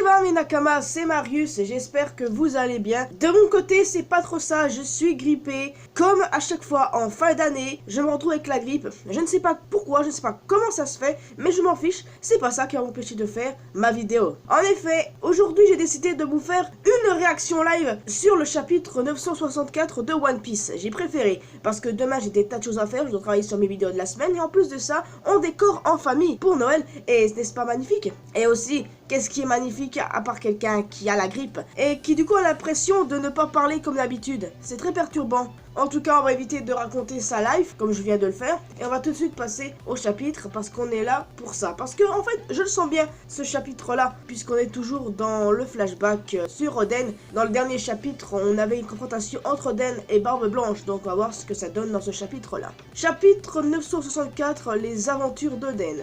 va mes Nakamas, c'est Marius et j'espère que vous allez bien. De mon côté, c'est pas trop ça, je suis grippé. Comme à chaque fois en fin d'année, je me retrouve avec la grippe. Je ne sais pas pourquoi, je ne sais pas comment ça se fait, mais je m'en fiche. C'est pas ça qui va m'empêcher de faire ma vidéo. En effet, aujourd'hui j'ai décidé de vous faire une réaction live sur le chapitre 964 de One Piece. J'ai préféré, parce que demain j'ai des tas de choses à faire, je dois travailler sur mes vidéos de la semaine. Et en plus de ça, on décore en famille pour Noël. Et n'est-ce pas magnifique? Et aussi, qu'est-ce qui est magnifique à part quelqu'un qui a la grippe et qui du coup a l'impression de ne pas parler comme d'habitude? C'est très perturbant. En tout cas, on va éviter de raconter ça live comme je viens de le faire et on va tout de suite passer au chapitre parce qu'on est là pour ça. Parce que en fait, je le sens bien ce chapitre-là puisqu'on est toujours dans le flashback sur Oden. Dans le dernier chapitre, on avait une confrontation entre Oden et Barbe Blanche, donc on va voir ce que ça donne dans ce chapitre-là. Chapitre 964, les aventures d'Oden.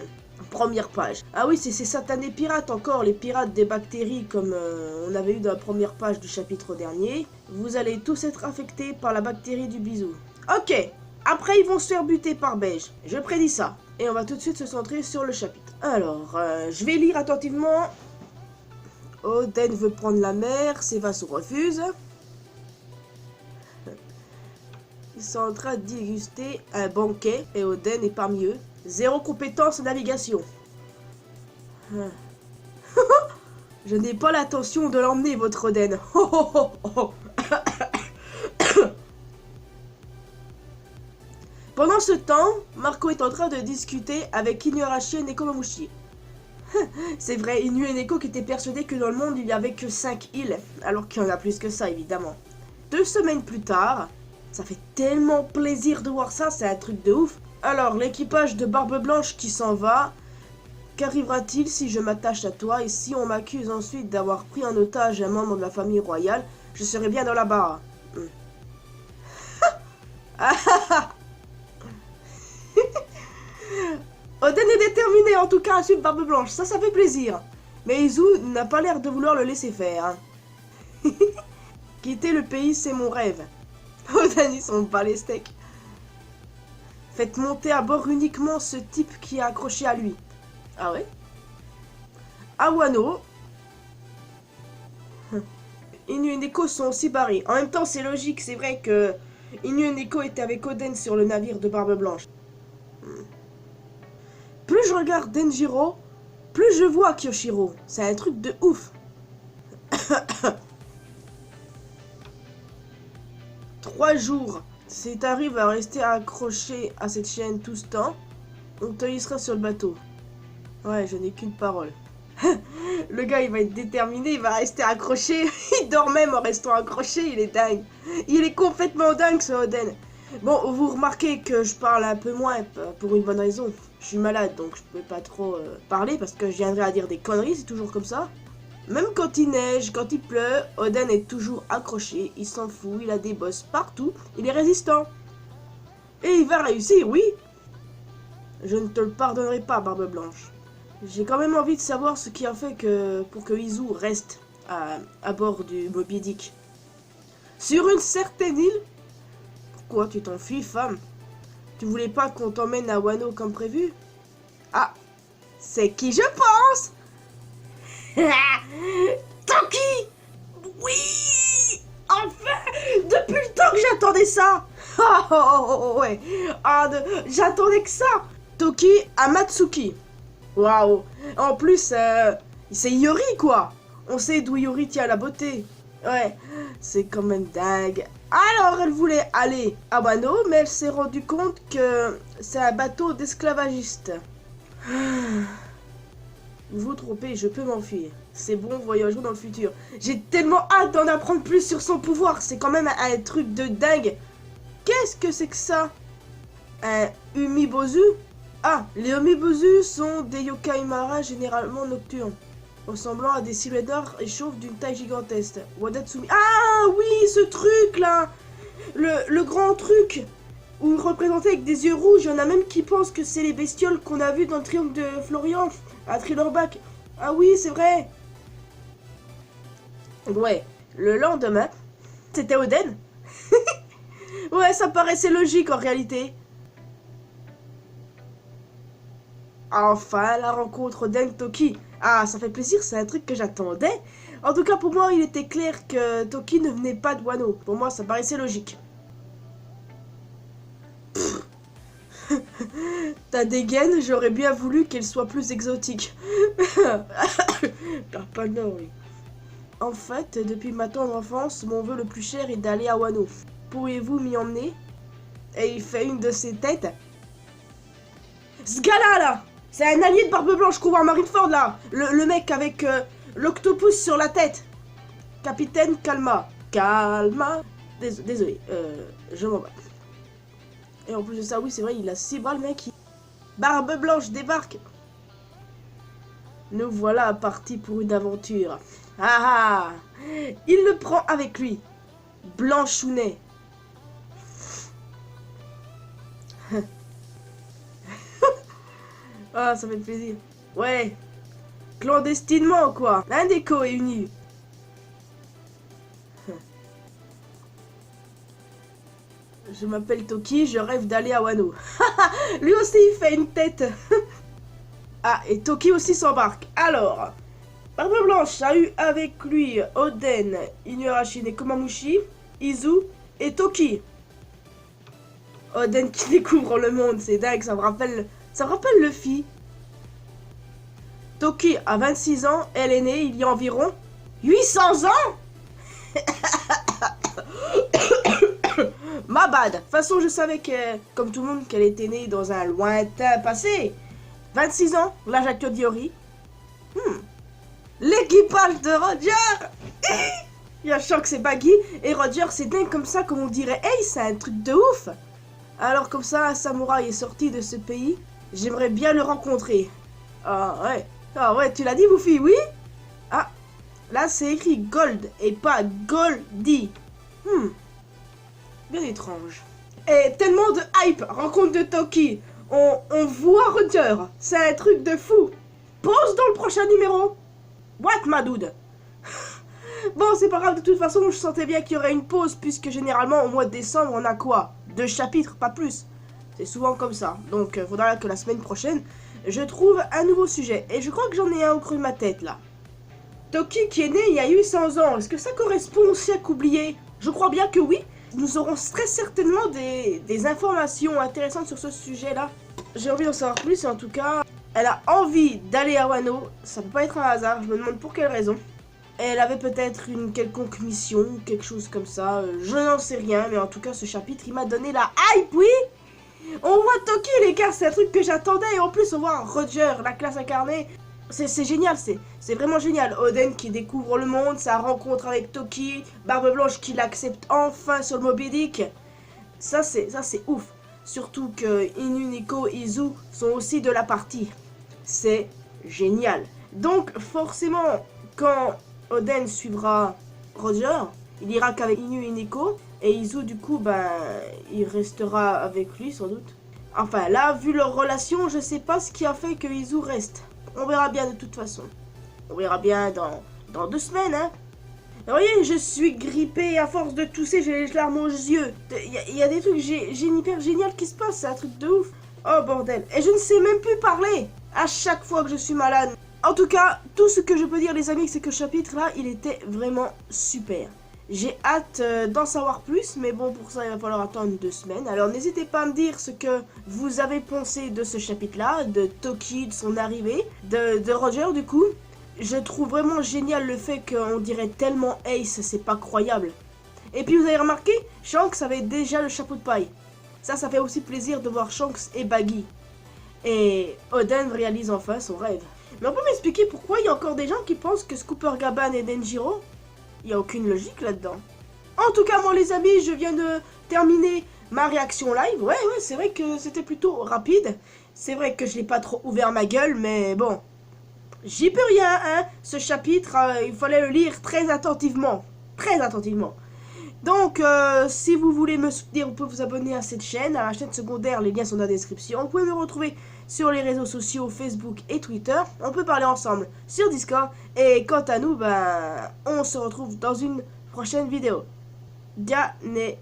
Première page. Ah oui, c'est ces satanés pirates encore, les pirates des bactéries comme on avait eu dans la première page du chapitre dernier. Vous allez tous être affectés par la bactérie du bisou. Ok, après ils vont se faire buter par Beige. Je prédis ça. Et on va tout de suite se centrer sur le chapitre. Alors, je vais lire attentivement. Oden veut prendre la mer, ses vassaux refusent. Ils sont en train de déguster un banquet et Oden est parmi eux. 0 compétence en navigation. Je n'ai pas l'intention de l'emmener, votre Oden. Pendant ce temps, Marco est en train de discuter avec Inuarashi et Nekomamushi. C'est vrai, Inu et Neko qui étaient persuadés que dans le monde il n'y avait que 5 îles, alors qu'il y en a plus que ça évidemment. 2 semaines plus tard, ça fait tellement plaisir de voir ça, c'est un truc de ouf. Alors, l'équipage de Barbe Blanche qui s'en va, qu'arrivera-t-il si je m'attache à toi et si on m'accuse ensuite d'avoir pris en otage un membre de la famille royale, je serai bien dans la barre. Oden est déterminé en tout cas à suivre Barbe Blanche, ça fait plaisir. Mais Izu n'a pas l'air de vouloir le laisser faire. Quitter le pays, c'est mon rêve. Oden, ils sont pas les steaks. Faites monter à bord uniquement ce type qui est accroché à lui. Ah ouais? À Wano. Inu et Neko sont aussi barrés. En même temps, c'est logique, c'est vrai que Inu et Neko étaient avec Oden sur le navire de Barbe Blanche. Plus je regarde Denjiro, plus je vois Kyoshiro. C'est un truc de ouf. 3 jours. Si t'arrives à rester accroché à cette chaîne tout ce temps, on te hissera sur le bateau. Ouais, je n'ai qu'une parole. Le gars, il va être déterminé, il va rester accroché. Il dort même en restant accroché, il est dingue. Il est complètement dingue, ce Oden. Bon, vous remarquez que je parle un peu moins pour une bonne raison. Je suis malade, donc je peux pas trop parler parce que je viendrai à dire des conneries, c'est toujours comme ça. Même quand il neige, quand il pleut, Oden est toujours accroché, il s'en fout, il a des bosses partout, il est résistant. Et il va réussir, oui. Je ne te le pardonnerai pas, Barbe Blanche. J'ai quand même envie de savoir ce qui a fait pour que Izu reste à bord du Moby Dick. Sur une certaine île? Pourquoi tu t'enfuis, femme? Tu voulais pas qu'on t'emmène à Wano comme prévu? Ah, c'est qui je pense? Toki! Oui! Enfin! Depuis le temps que j'attendais ça! Ouais! J'attendais que ça! Toki Amatsuki. Waouh! En plus, c'est Yori, quoi! On sait d'où Yori tient la beauté. Ouais, c'est quand même dingue. Alors, elle voulait aller à Wano, mais elle s'est rendue compte que c'est un bateau d'esclavagistes. Vous vous trompez, je peux m'enfuir. C'est bon, voyageons dans le futur. J'ai tellement hâte d'en apprendre plus sur son pouvoir. C'est quand même un truc de dingue. Qu'est-ce que c'est que ça? Un Umibozu? Ah, les Umibozu sont des yokai marins généralement nocturnes, ressemblant à des silhouettes d'or et chauves d'une taille gigantesque. Wadatsumi. Ah oui, ce truc là! Le grand truc où représenté avec des yeux rouges, il y en a même qui pensent que c'est les bestioles qu'on a vues dans le triangle de Florian à Thrillerbach. Ah oui, c'est vrai. Ouais, le lendemain, c'était Oden. Ouais, ça paraissait logique en réalité. Enfin, la rencontre d'Entoki. Ah, ça fait plaisir, c'est un truc que j'attendais. En tout cas, pour moi, il était clair que Toki ne venait pas de Wano. Pour moi, ça paraissait logique. Ta dégaine, j'aurais bien voulu qu'elle soit plus exotique. T'as pas de oui. En fait, depuis ma tendre enfance, mon vœu le plus cher est d'aller à Wano. Pourriez-vous m'y emmener? Et il fait une de ses têtes. Ce gars-là, là, c'est un allié de Barbe Blanche qu'on voit à Marineford, là. Le mec avec l'octopus sur la tête. Capitaine Calma. Calma. Désolé, je m'en bats. Et en plus de ça, oui, c'est vrai, il a 6 bras, le mec. Barbe Blanche débarque. Nous voilà partis pour une aventure. Ah ah. Il le prend avec lui. Blanchounet. Ah, ça fait plaisir. Ouais. Clandestinement, quoi. Un déco est uni. Je m'appelle Toki, je rêve d'aller à Wano. Lui aussi, il fait une tête. Ah, et Toki aussi s'embarque. Alors, Barbe Blanche a eu avec lui Oden, Inuarashi et Komamushi, Izu et Toki. Oden qui découvre le monde, c'est dingue, ça me rappelle Luffy. Toki a 26 ans, elle est née il y a environ 800 ans. Ma bad. De toute façon, je savais que, comme tout le monde, qu'elle était née dans un lointain passé. 26 ans, l'âge actuel d'Iori. L'équipage de Roger. Il y a Shanks et Baggy. Et Roger, c'est dingue comme ça, comme on dirait. Hey, c'est un truc de ouf. Alors comme ça, un samouraï est sorti de ce pays. J'aimerais bien le rencontrer. Ah ouais, tu l'as dit, Buffy, oui? Ah, là c'est écrit Gold et pas Goldie. Bien étrange. Et tellement de hype, rencontre de Toki. On voit Roger. C'est un truc de fou. Pause dans le prochain numéro. What, ma dude? Bon, c'est pas grave, de toute façon, je sentais bien qu'il y aurait une pause, puisque généralement, au mois de décembre, on a quoi? 2 chapitres, pas plus. C'est souvent comme ça. Donc, faudra que la semaine prochaine, je trouve un nouveau sujet. Et je crois que j'en ai un au creux de ma tête, là. Toki qui est né il y a 800 ans. Est-ce que ça correspond au siècle oublié? Je crois bien que oui. Nous aurons très certainement des informations intéressantes sur ce sujet-là. J'ai envie d'en savoir plus, en tout cas, elle a envie d'aller à Wano. Ça peut pas être un hasard, je me demande pour quelle raison. Elle avait peut-être une quelconque mission, quelque chose comme ça, je n'en sais rien, mais en tout cas ce chapitre il m'a donné la hype, oui. On voit Toki les gars, c'est un truc que j'attendais, et en plus on voit Roger, la classe incarnée, c'est génial, c'est vraiment génial. Oden qui découvre le monde, sa rencontre avec Toki, Barbe Blanche qui l'accepte enfin sur le Moby Dick, ça c'est ouf. Surtout que Inu, Nico, Izu sont aussi de la partie, c'est génial. Donc forcément quand Oden suivra Roger, il ira qu'avec Inu et Nico, et Izu du coup ben il restera avec lui sans doute. Enfin là vu leur relation je sais pas ce qui a fait que Izu reste. On verra bien de toute façon. On verra bien dans 2 semaines hein. Vous voyez je suis grippé à force de tousser, j'ai les larmes aux yeux. Il y a des trucs hyper génial qui se passent, c'est un truc de ouf. Oh bordel, et je ne sais même plus parler à chaque fois que je suis malade. En tout cas, tout ce que je peux dire les amis, c'est que ce chapitre là, il était vraiment super. J'ai hâte d'en savoir plus, mais bon pour ça il va falloir attendre 2 semaines. Alors n'hésitez pas à me dire ce que vous avez pensé de ce chapitre là, de Toki, de son arrivée, de Roger du coup. Je trouve vraiment génial le fait qu'on dirait tellement Ace, c'est pas croyable. Et puis vous avez remarqué, Shanks avait déjà le chapeau de paille. Ça fait aussi plaisir de voir Shanks et Baggy. Et Oden réalise enfin son rêve. Mais on peut m'expliquer pourquoi il y a encore des gens qui pensent que Scooper Gaban et Denjiro? Il n'y a aucune logique là-dedans. En tout cas, moi les amis, je viens de terminer ma réaction live. Ouais, c'est vrai que c'était plutôt rapide. C'est vrai que je n'ai pas trop ouvert ma gueule, mais bon. J'y peux rien, hein. Ce chapitre, il fallait le lire très attentivement. Très attentivement. Donc, si vous voulez me soutenir, vous pouvez vous abonner à cette chaîne, à la chaîne secondaire, les liens sont dans la description. Vous pouvez me retrouver sur les réseaux sociaux, Facebook et Twitter. On peut parler ensemble sur Discord. Et quant à nous, ben, on se retrouve dans une prochaine vidéo. Diane.